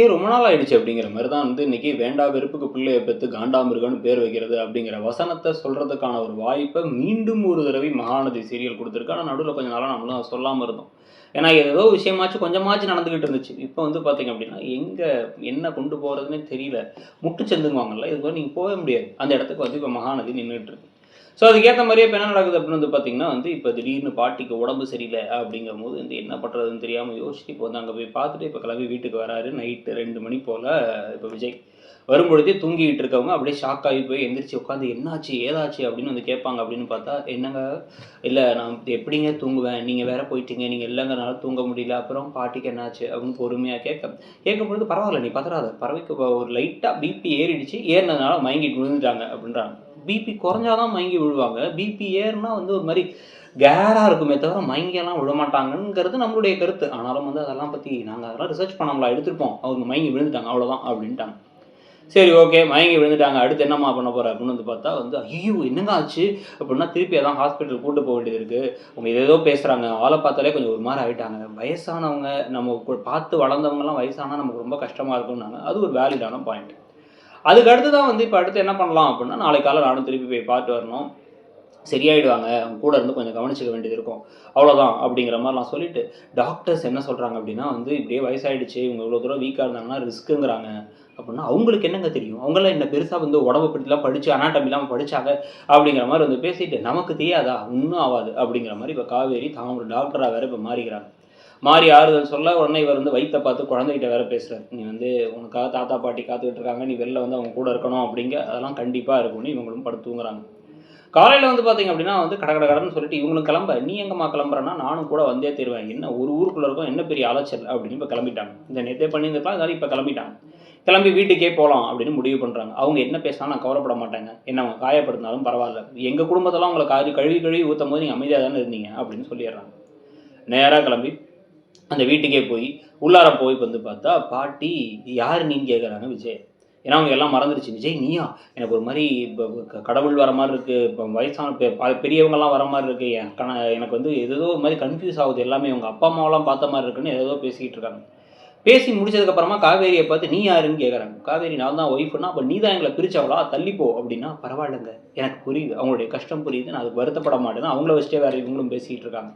ரொம்ப நாள் ஆயிடுச்சு அப்படிங்கிற மாரி தான் வந்து இன்னைக்கு வேண்டா வெறுப்புக்கு பிள்ளைய பெத்து காண்டாமிருகம்னு பேர் வைக்கிறது அப்படிங்கிற வசனத்த சொல்றதுக்கான ஒரு வாய்ப்ப மீண்டும் ஒரு தடவை மகாநதி சீரியல் குடுத்துருக்கு. ஆனா நடுவுல கொஞ்ச நாளா நம்மளும் அத சொல்லாம இருந்தோம். ஏன்னா ஏதோ விஷயமாச்சும் கொஞ்சமாச்சும் நடந்துகிட்டு இருந்துச்சு. இப்ப வந்து பார்த்தீங்க அப்படின்னா, எங்க என்ன கொண்டு போறதுன்னே தெரியல. முட்டுச்சந்துங்குவாங்கல்ல, இது மாரி நீங்க போவே முடியாது. அந்த இடத்துக்கு வந்து இப்ப மகாநதி நின்னுட்டு இருக்கு. ஸோ அதுக்கேத்த மாரியே இப்ப என்ன நடக்குது அப்படின்னு வந்து பார்த்தீங்கன்னா வந்து, இப்ப திடீர்னு பாட்டிக்கு உடம்பு சரியில்ல அப்படிங்கும்போது வந்து என்ன பண்றதுன்னு தெரியாம யோசிச்சுட்டு இப்போ வந்து அங்க போய் பார்த்துட்டு இப்ப கிளம்பி வீட்டுக்கு வராரு. நைட்டு 2 மணி போல இப்ப விஜய். வரும்பொழுதே தூங்கிட்டு இருக்கவங்க அப்படியே ஷாக் ஆகி போய் எந்திரிச்சு உட்காந்து என்னாச்சு? ஏதாச்சு? அப்படின்னு வந்து கேட்பாங்க அப்படின்னு பார்த்தா, என்னங்க இல்ல நான் எப்படிங்க தூங்குவேன்? நீங்க வேற போயிட்டீங்க. நீங்க இல்லங்கிறனால தூங்க முடியல. அப்புறம் பாட்டிக்கு என்னாச்சு? அப்படின்னு பொறுமையா கேட்கும்பொழுது பரவால்ல நீ பதறாத. பறவைக்கு ஒரு லைட்டா பிபி ஏறிடுச்சு. ஏறுனதுனால மயங்கிட்டு விழுந்துட்டாங்க அப்படின்றாங்க. பிபி குறைஞ்சா தான் மயங்கி விழுவாங்க. பிபி ஏறுனா வந்து ஒரு மாரி கேரா இருக்குமே தவிர மயங்கிலாம் விழமாட்டாங்கங்கிறது நம்மளுடைய கருத்து. ஆனாலும் வந்து அதெல்லாம் பத்தி நாங்க அதெல்லாம் ரிசர்ச் பண்ணோம்ல எடுத்திருப்போம். அவங்க மயங்கி விழுந்துட்டாங்க அவ்வளோதான் அப்படின்ட்டாங்க. சரி ஓகே. மயங்கி விழுந்துட்டாங்க. அடுத்து என்னம்மா பண்ண போற? அப்படின்னு வந்து பார்த்தா வந்து, ஐய்யய்யோ! என்னங்க ஆச்சு? அப்படின்னா திருப்பி அதான் ஹாஸ்பிட்டல் கூட்டு போ வேண்டியது இருக்கு. அவங்க ஏதேதோ பேசுறாங்க. ஆள பார்த்தாலே கொஞ்சம் ஒரு மாரி ஆயிட்டாங்க. வயசானவங்க, நம்ம பார்த்து வளர்ந்தவங்கலாம் வயசானா நமக்கு ரொம்ப கஷ்டமா இருக்கும்னாங்க. அது ஒரு வேலிடான பாயிண்ட். அதுக்கு அடுத்து தான் வந்து இப்ப அடுத்து என்ன பண்ணலாம் அப்படின்னா, நாளைக்கு காலைல நானும் திருப்பி போய் பார்த்துட்டு வரணும். சரியாயிடுவாங்க. அவங்க கூட இருந்து கொஞ்சம் கவனிச்சுக்க வேண்டியது இருக்கும். அவ்வளோதான் அப்படிங்கிற மாரிலாம் சொல்லிட்டு, டாக்டர்ஸ் என்ன சொல்றாங்க அப்படின்னா வந்து, இப்படியே வயசாயிடுச்சு. இவங்க இவ்வளோ தூரம் வீக்கா இருந்தாங்கன்னா ரிஸ்க்குங்கிறாங்க. அப்படின்னா, அவங்களுக்கு என்னங்க தெரியும்? அவங்கலாம் என்ன பெருசா வந்து உடம்ப பத்திலாம் படிச்சு அனாட்டமிலாம் படிச்சாங்க அப்படிங்கிற மாரி வந்து பேசிட்டு, நமக்கு தெரியாதா? ஒண்ணும் ஆவாது அப்படிங்கிற மாரி இப்ப காவேரி தான் ஒரு டாக்டரா வேற இப்ப மாறிக்கிறாங்க. மாறி ஆறுதல் சொல்ல, உடனே இவர் வந்து வயித்த பார்த்து குழந்தைகிட்ட வேற பேசுறாரு. "நீ வந்து உனக்காக தாத்தா, பாட்டி காத்துக்கிட்டு இருக்காங்க. நீ வெளில வந்து அவங்க கூட இருக்கணும்." அப்படிங்க. அதெல்லாம் கண்டிப்பா இருக்கும்னு இவங்களும் படுத்து தூங்குறாங்க. காலையில வந்து பார்த்தீங்க அப்படின்னா வந்து கட கட கடன்னு சொல்லிட்டு இவங்களும் கிளம்ப, "நீ எங்கம்மா கிளம்புறன்னா?" "நானும் கூட வந்தே தீருவேன். என்ன ஒரு ஊருக்குள்ள இருக்கோம். என்ன பெரிய அலைச்சல்." அப்படின்னு இப்ப கிளம்பிட்டாங்க. இந்த நேத்தே பண்ணியிருந்திருக்கலாம். இருந்தாலும் இப்ப கிளம்பிட்டாங்க. கிளம்பி வீட்டுக்கே போலாம் அப்படின்னு முடிவு பண்றாங்க. அவங்க என்ன பேசினாலும் நான் கவலைப்பட மாட்டேங்க. என்ன அவங்க காயப்படுத்தினாலும் பரவால்ல. எங்க குடும்பத்தெல்லாம் உங்கள கழுவி கழுவி ஊத்தும்போது நீங்க அமைதியா தானே இருந்தீங்க அப்படின்னு சொல்லிர்றாங்க. நேரா கிளம்பி அந்த வீட்டுக்கே போய், உள்ளார போய் வந்து பார்த்தா, பாட்டி யார் நீன்னு கேட்குறாங்க விஜய. ஏன்னா, அவங்க எல்லாம் மறந்துருச்சு. "விஜய் நீயா? எனக்கு ஒரு மாரி கடவுள் வர மாரி இருக்கு. இப்ப வயசான பெரியவங்கலாம் வர மாரி இருக்கு. எனக்கு வந்து ஏதேதோ ஒரு மாரி கன்ஃப்யூஸ் ஆகுது எல்லாமே. உங்க அப்பா, அம்மாவெல்லாம் பார்த்த மாரி இருக்குன்னு" ஏதேதோ பேசிக்கிட்டு இருக்காங்க. பேசி முடிச்சதுக்கப்புறமா காவேரிய பார்த்து, "நீ யாருன்னு?" கேட்குறாங்க. காவேரி நான் தான் ஒய்ஃப்ன்னா, "அப்ப நீ தான் எங்கள பிரிச்சவளா? தள்ளி போ" அப்படின்னா, "பரவாயில்லங்க. எனக்கு புரியுது. அவங்களுடைய கஷ்டம் புரியுது. நான் அதுக்கு வருத்தப்பட மாட்டேன்னு" அவங்கள வச்சுட்டே வேற இவங்களும் பேசிக்கிட்டு இருக்காங்க.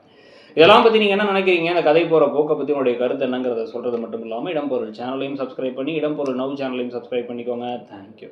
இதெல்லாம் பத்தி நீங்க என்ன நினைக்கிறீங்க? இந்த கதை போற போக்க பத்தி உங்களுடைய கருத்து என்னங்கிறத சொல்றது மட்டும் இல்லாம, இடம்பொருள் சேனலையும் சப்ஸ்கிரைப் பண்ணி, இடம்பொருள் நவ் சேனலையும் சப்ஸ்கிரைப் பண்ணிக்கோங்க. Thank you.